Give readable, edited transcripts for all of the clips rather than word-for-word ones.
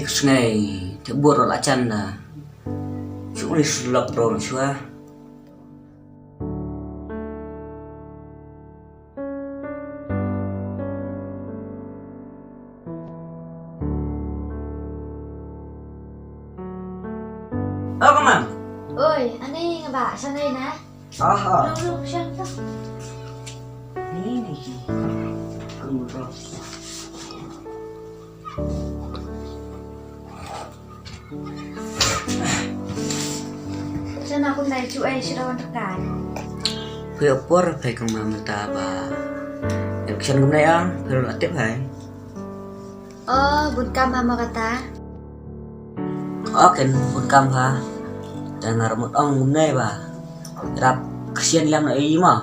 Sungai Tebur lah can lah. Cuma ni sulap bro cua. Oh kamu? Ôi, anh đi bà sang đây nè. Ah. Đâu sang đâu. Ni. Kamu bro. Sao nào hôm nay chú ấy sẽ đâu ăn tất cả. Phơi opor phơi kamu minta ba. Election kamu ni ang, phơi aktif hai. Bun cam mama kata. Oken pun kam ha. Dan ngarmut ong kamu ni ba. Rap kesian lam nak mah.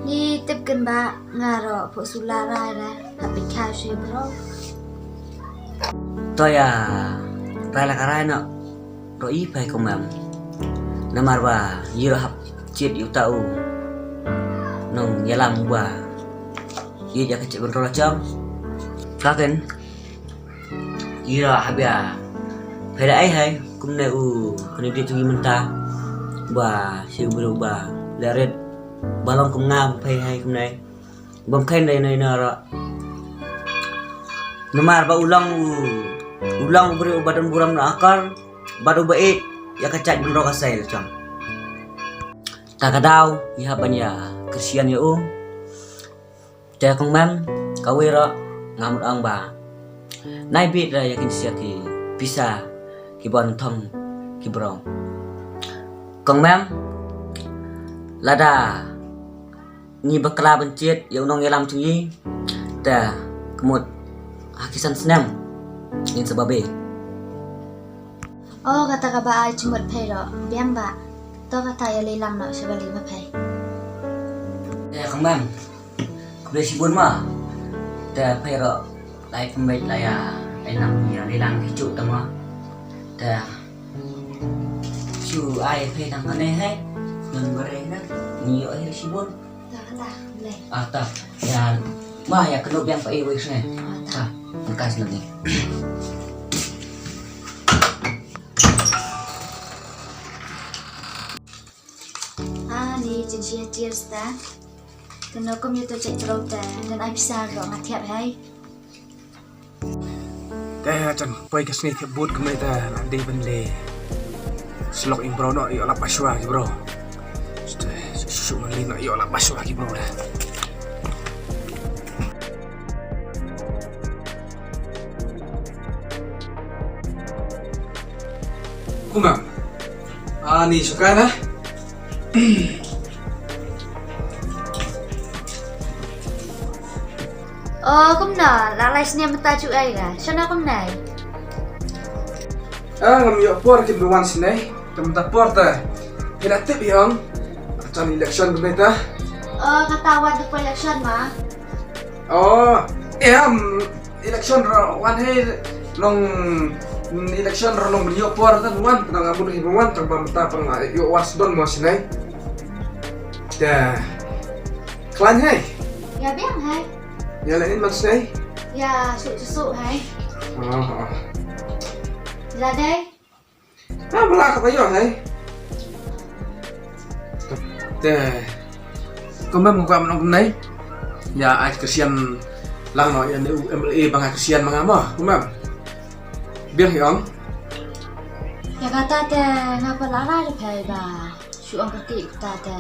Ni tiếp gần bà ngaro phụ sula rai ra, tapi cash bro. Tôi rai là cái nọ rồi ít phải không em nằm mà bà như là học chuyện yếu tàu nông nhà làm bà như là cái chuyện con rồi trong các cái như là học phải đấy hay cũng nêu còn đi chung mình ta bà siêu bự bà là red balong cũng ngang phải hay cũng này bom khen này nọ nomor ba ulang beri ubatan buram na akar baru baik ya kacak bendro kasai macam tak kadau ya banyak kesian ya dia kong mem kawira ngamut ang ba nai bit ra ya kinsia ki bisa ki bon thong ki bro kong mem lada ni bakla bencit ya unong yelam cungi ta kemut hakisan senam ingin sebabnya. Kata ka ba ay chumot pay ro. Biang ba. To kata ya lilang no sebali ma pay. Kang bang. Kuda sibun mah. Da pay ro. Lai kembali lai ai nam ya lilang hicu tama. Da chu ai pay nang ane hai. Nang bare na. Ni yo ai sibun. Ta kata le. Ta. Ya mah ya kena biang pay wei sne. Ta. Bekas nanti. Ni jenis cheers ta. Kena kom yo to cek terau ta dan ai bisa ro ngatiap hai. Kaya chan poi kasni ke boot kemai ta landi benle. Slok in bro no yo la paswa ki bro. Su man lina yo la paswa ki bro dah. Kumam. Ni suka na. Cũng nở là lại xem ta chú ấy là sao nó cũng này. Ngam yo por kin buwan sinay. Tamta por ta. Kinatip yung chan election kemai ta. Katawa the election ma. Election ro wan he long election ro long yo por ta wan nang abun hi wan tang ta pang yo was don mo sinay. Da. Klan hai. Ya biang hai. Ya lain mas sinay. Ya su hai. Là đây. Wala ka tayo hai. Da. Kumam ko am nong nay. Ya ai kesian lang no ya MLA bang kesian mga mo. Kumam. Biang hiong. Ya kata ta ngapa lara de pay ba. Su ang kaki ta ta.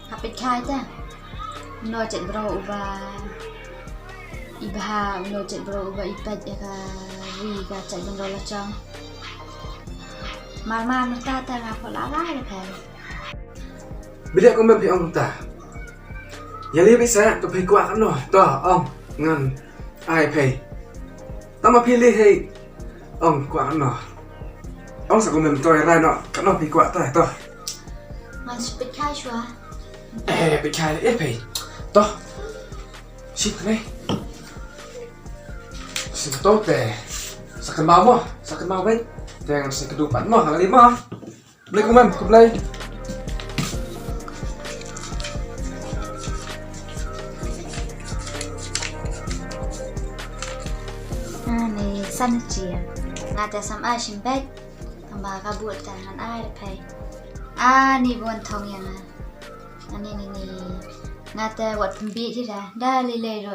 Hapit khai ta. No cek bro uba. Ibaha no cek bro uba ipat ya ka ri ka cek bro la chang. Mama ta ta ngapa lara de pay. Bila kumam hiong ta. Ya li bisa to pay kwa kan no. To ong ngan ai pay. Tama pili hey. Ong kwa kan no. Ong sa kumam to ra no. Kan no pay kwa ta to. Man spit khai shwa. Bị khai là ít pay. To. Shit này. Xin tốt để sakit mau baik. Jangan sakit dupat mah kali mah. Beli kumam, beli. san chia ngata sam ai shim bek tamba kabut ta nan ai pai ni bon thong yang ani ni ngata wat pembi je dah le ro